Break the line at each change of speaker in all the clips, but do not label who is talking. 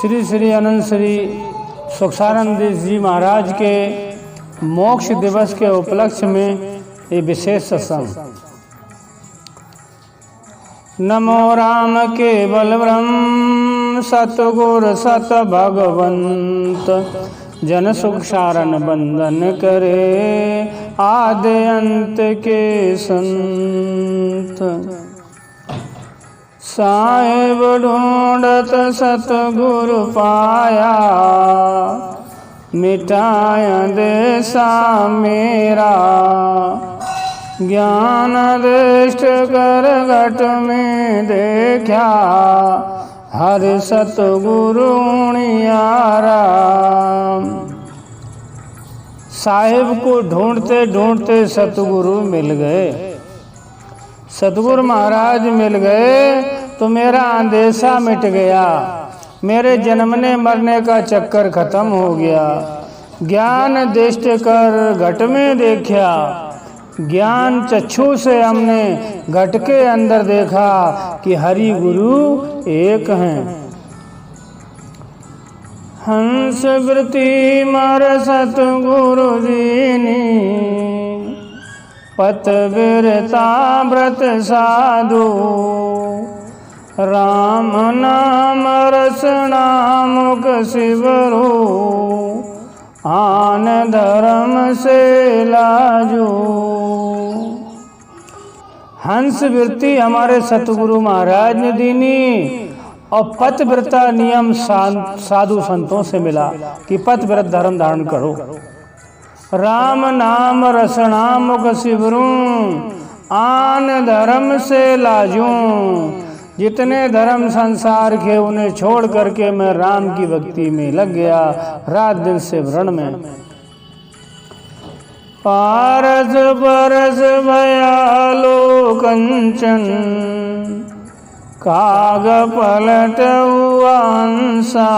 श्री श्री अनंत श्री सुखानंद जी महाराज के मोक्ष दिवस के उपलक्ष्य में ये विशेष सत्संग। नमो राम केवल ब्रह्म सतगुर सत भगवंत, जन सुख सारण बंधन करे आदि अंत के संत। साहेब ढूंढत सतगुरु पाया, मिटाया देसा मेरा। ज्ञान दृष्ट कर घट में देखा, हर सतगुरु नियारा। साहिब को ढूंढते ढूंढते सतगुरु मिल गए। सतगुरु महाराज मिल गए तो मेरा अंदेशा मिट गया, मेरे जन्मने मरने का चक्कर खत्म हो गया। ज्ञान दृष्टि कर घट में देखा, ज्ञान चक्षु से हमने घट के अंदर देखा कि हरि गुरु एक हैं। हंस वृत्ति मर सतगुरु दीनी, पत विरता व्रत साधु। राम नाम रसना मुख शिवरू, आन धर्म से लाजू। हंस वृत्ति हमारे सतगुरु महाराज ने दीनी और पतिव्रता नियम साधु संतों से मिला कि पतिव्रत धर्म धारण करो। राम नाम रसना मुख शिवरू, आन धर्म से लाजू। जितने धर्म संसार के उन्हें छोड़ करके मैं राम की भक्ति में लग गया, रात दिन से व्रण में। पारस परस भयालो कंचन, काग पलट हुआंसा।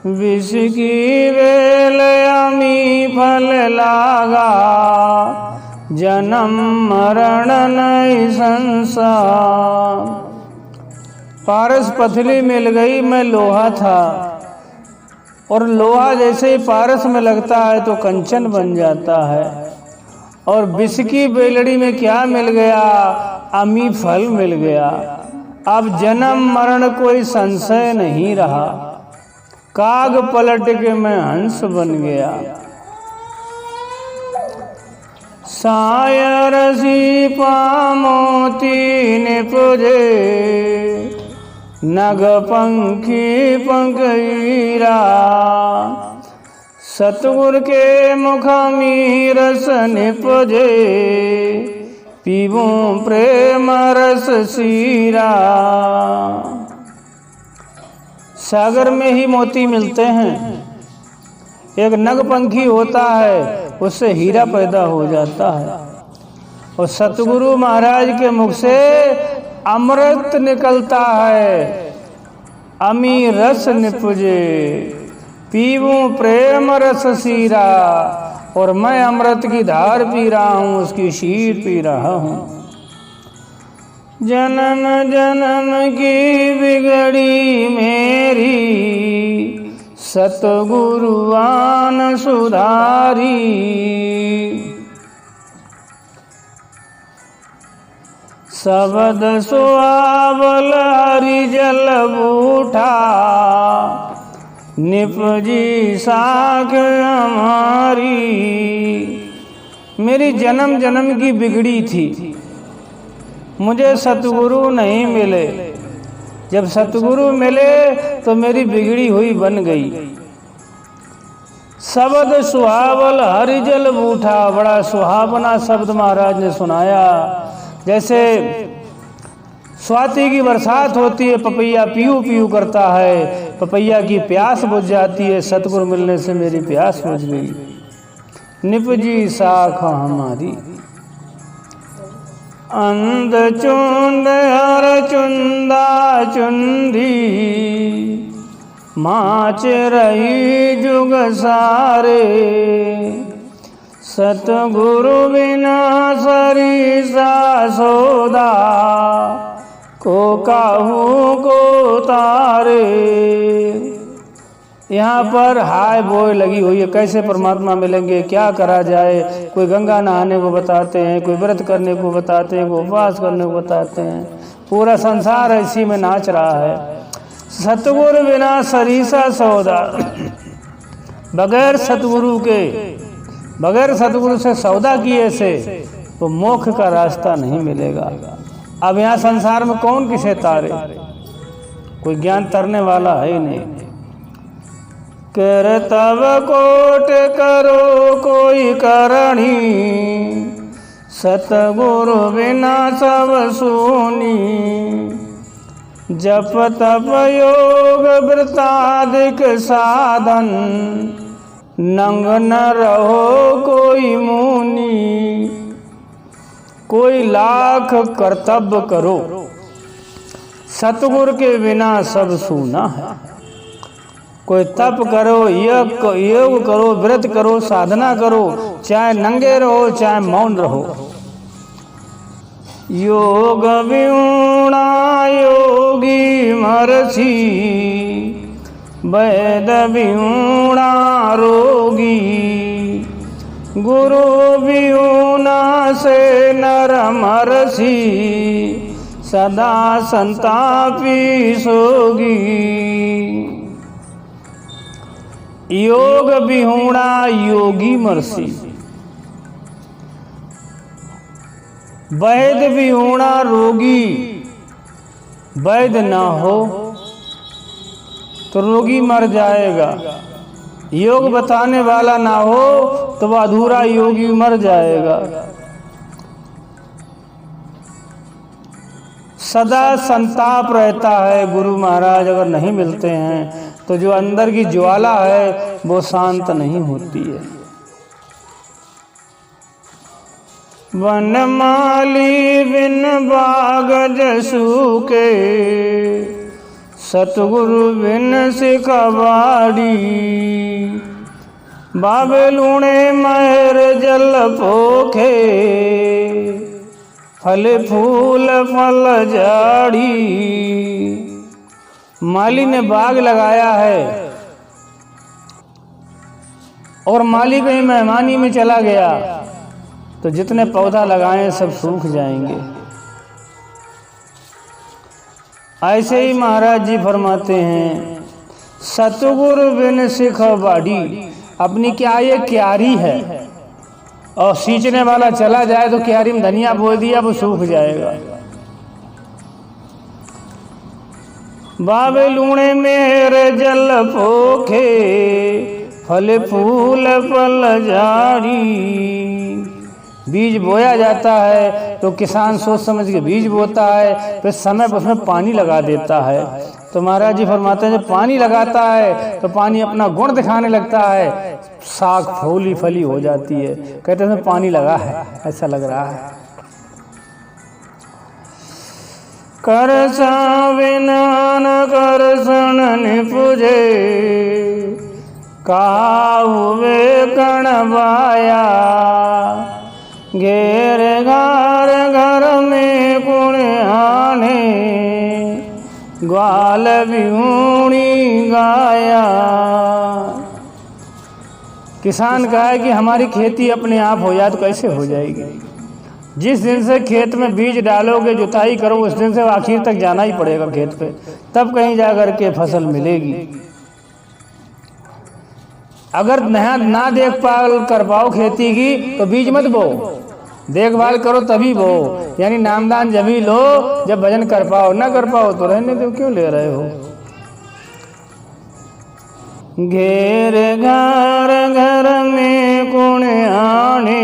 विष की वेल अमी फल लागा, जन्म मरण नहीं संसार। पारस पथली मिल गई, मैं लोहा था, और लोहा जैसे ही पारस में लगता है तो कंचन बन जाता है। और विष की बेलड़ी में क्या मिल गया? अमी फल मिल गया। अब जन्म मरण कोई संशय नहीं रहा। काग पलट के मैं हंस बन गया। सायर सी पामोती निपुजे, नग पंखी पंखीरा। सतगुर के मुख में रस निपजे, पीबू प्रेम रस सीरा। सागर में ही मोती मिलते हैं। एक नगपंखी होता है, उससे हीरा पैदा हो जाता है। और सतगुरु महाराज के मुख से अमृत निकलता है। अमी रस निपुजे, पीवूं प्रेम रस सीरा। और मैं अमृत की धार पी रहा हूँ, उसकी शीर पी रहा हूँ। जन्म जन्म की बिगड़ी मेरी, सतगुरु आन सुधारी। शब्द सुहावल हरि जल बूठा, निपजी साख हमारी। मेरी जन्म जन्म की बिगड़ी थी, मुझे सतगुरु नहीं मिले। जब सतगुरु मिले तो मेरी बिगड़ी हुई बन गई। शब्द सुहावल हरि जल बूठा, बड़ा सुहावना शब्द महाराज ने सुनाया। जैसे स्वाति की बरसात होती है, पपैया पीऊ पीऊ करता है, पपैया की प्यास बुझ जाती है। सतगुरु मिलने से मेरी प्यास बुझ गई। निपजी साख हमारी। अंध चुंद हर चुंदा चुंदी, माच रही जुग सारे। सतगुरु बिना सरी सा सौदा, को काहू को तारे। यहाँ पर हाय बोय लगी हुई है, कैसे परमात्मा मिलेंगे, क्या करा जाए। कोई गंगा नहाने को बताते हैं, कोई व्रत करने को बताते हैं, कोई उपवास करने को बताते हैं। पूरा संसार इसी में नाच रहा है। सतगुरु बिना सरीसा सौदा, बगैर सतगुरु के, बगैर सतगुरु से सौदा किए से तो मोक्ष का रास्ता नहीं मिलेगा। अब यहाँ संसार में कौन किसे तारे, कोई ज्ञान तरने वाला है ही नहीं। कर तब कोट करो कोई करणी, सतगुरु बिना सब सुनी। जप तप योग व्रतादिक साधन, नंग न रहो कोई मुनि। कोई लाख कर्तव्य करो, सतगुरु के बिना सब सूना है। कोई तप करो, योग करो, व्रत करो, साधना करो, चाहे नंगे रहो चाहे मौन रहो। योग विहुणा योगी मरसी, वैद विहुणा रोगी। गुरु विहुणा से नर मरसी, सदा संतापी सोगी। योग विहुणा योगी मरसी, वैद विहुणा रोगी। वैद ना हो तो रोगी मर जाएगा, योग बताने वाला ना हो तो वह अधूरा योगी मर जाएगा। सदा संताप रहता है। गुरु महाराज अगर नहीं मिलते हैं तो जो अंदर की ज्वाला है वो शांत नहीं होती है। वनमाली बिन बाग जसू के, सतगुरु बिन सिखवाड़ी। बाबे लूणे महर जल पोखे, फल फूल फल झाड़ी। माली ने बाग लगाया है और माली कहीं मेहमानी में चला गया तो जितने पौधा लगाए सब सूख जाएंगे। ऐसे ही महाराज जी फरमाते हैं, सतगुरु बिन सिखवाड़ी। अपनी क्या ये क्यारी है और सींचने वाला चला जाए तो क्यारी में धनिया बो दिया वो सूख जाएगा। बाबे लूणे मेरे जल पोखे, फल फूल फल झाड़ी। बीज बोया जाता है तो किसान सोच समझ के बीज बोता है, फिर समय पर उसमें पानी लगा देता है। तो महाराज जी फरमाते हैं जब पानी लगाता है तो पानी अपना गुण दिखाने लगता है, साग फूली फली हो जाती है। कहते हैं पानी लगा है, ऐसा लग रहा है। कर साविनान कर सन निपुजे, काहुवे कणवाया। घेर घर घर में कुण आने, ग्वाल विहुणी गाया। किसान कहा है कि हमारी खेती अपने आप हो जाए तो कैसे हो जाएगी। जिस दिन से खेत में बीज डालोगे, जुताई करो, उस दिन से आखिर तक जाना ही पड़ेगा खेत पे, तब कहीं जाकर के फसल मिलेगी। अगर ना देखभाल कर पाओ खेती की तो बीज मत बो, देखभाल करो तभी बो। यानी नामदान जभी लो जब भजन कर पाओ, ना कर पाओ तो रहने दो, क्यों ले रहे हो। घेर घर घर में कुण आने,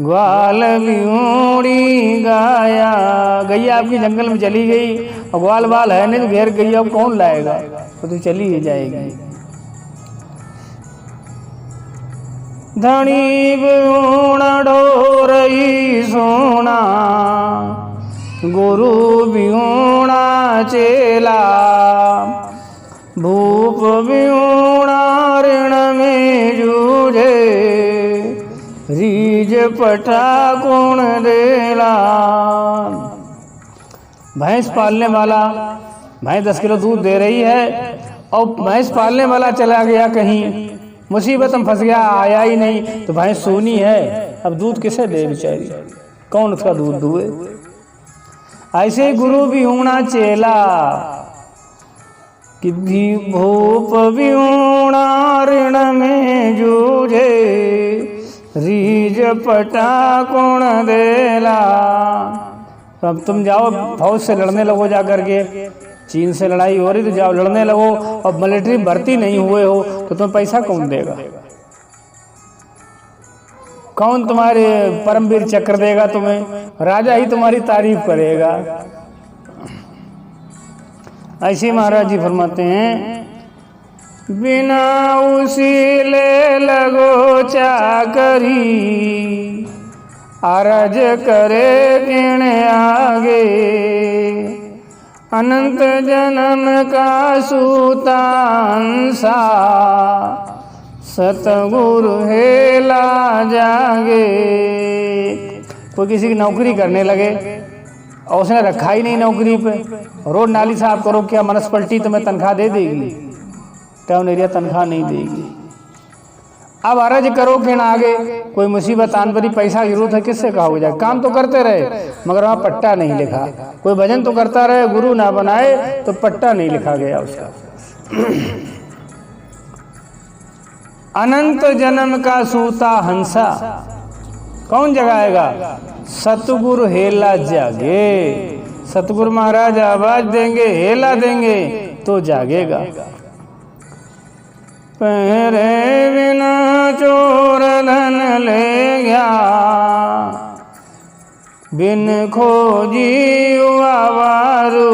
ग्वाल विहुणी गाया। गैया आपकी जंगल में चली गई और ग्वाल बाल है नहीं तो घेर गैया कौन लाएगा, तो चली ही जाएगी। धनी विहुण ढोरई सोना, गुरु विहुणा चेला। भूप विहुणा ऋण में जूझे, रीज पटा कुण देला। भैंस पालने वाला, भैंस 10 किलो दूध दे रही है और भैंस पालने वाला चला गया कहीं, मुसीबत में फंस गया, आया ही नहीं, तो भैंस सूनी है, अब दूध किसे दे बेचारी, कौन उसका दूध दुए। ऐसे ही गुरु भी होना चेला कि भूप विहूणा ऋण में जूझे, रीज पटा कौन देला। अब तुम जाओ फौज से लड़ने लगो, जा करके चीन से लड़ाई हो रही तो जाओ लड़ने लगो, और मिलिट्री भर्ती नहीं हुए हो तो तुम्हें पैसा कौन देगा, कौन तुम्हारे परमवीर चक्र देगा तुम्हें, राजा ही तुम्हारी तारीफ करेगा। ऐसे महाराज जी फरमाते हैं, बिना उसी ले लगो चाकरी, अरज करे किण आगे, अनंत जन्म का सूतांसा, सतगुरु हेला जागे। कोई किसी की नौकरी करने लगे और उसने रखा ही नहीं नौकरी पे, रोड नाली साफ करो, क्या म्युनिसिपैलिटी तुम्हें तनख्वाह दे देगी, टाउन एरिया तनख्वाह नहीं देगी। अब अर्ज करो कि ना आगे कोई मुसीबत आन पड़ी, पैसा की जरूरत है, किससे कहा हो जाए, काम तो करते रहे मगर वहाँ पट्टा नहीं लिखा, कोई भजन तो करता रहे, गुरु ना बनाए तो पट्टा नहीं लिखा गया उसका। अनंत जन्म का सूता हंसा कौन जगाएगा, सतगुरु हेला जागे। सतगुरु महाराज आवाज देंगे, हेला देंगे तो जागेगा। पहरे बिना चोर धन ले गया, बिन खोजी हुआ वारू,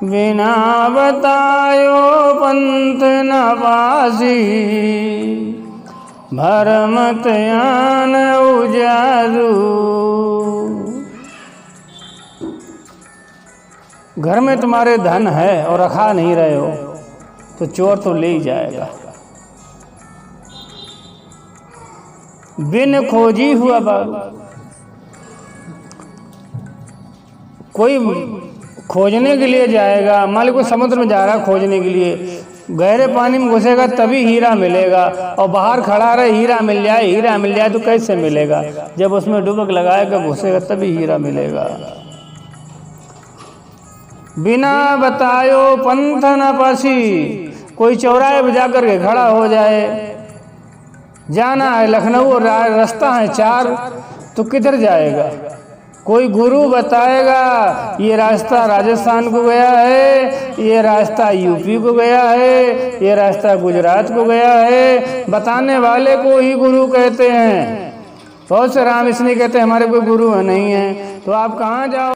बिना बतायो पंथ न पासी, भरमत आन उजारू। घर में तुम्हारे धन है और रखा नहीं रहे हो तो चोर तो ले ही जाएगा। बिन खोजी हुआ बारू, कोई खोजने के लिए जाएगा, मान लो कोई समुद्र में जा रहा है खोजने के लिए, गहरे पानी में घुसेगा तभी हीरा मिलेगा, और बाहर खड़ा रहे हीरा मिल जाए, हीरा मिल जाए तो कैसे मिलेगा, जब उसमें डुबक लगाएगा घुसेगा तभी हीरा मिलेगा। बिना बतायो पंथ न पासी, कोई चौराहे पे जाकर के खड़ा हो जाए, जाना है लखनऊ और रास्ता है 4 तो किधर जाएगा, कोई गुरु बताएगा ये रास्ता राजस्थान को गया है, ये रास्ता यूपी को गया है, ये रास्ता गुजरात को गया है, बताने वाले को ही गुरु कहते हैं। बहुत से राम इसलिए कहते हैं हमारे कोई गुरु नहीं है, तो आप कहाँ जाओ।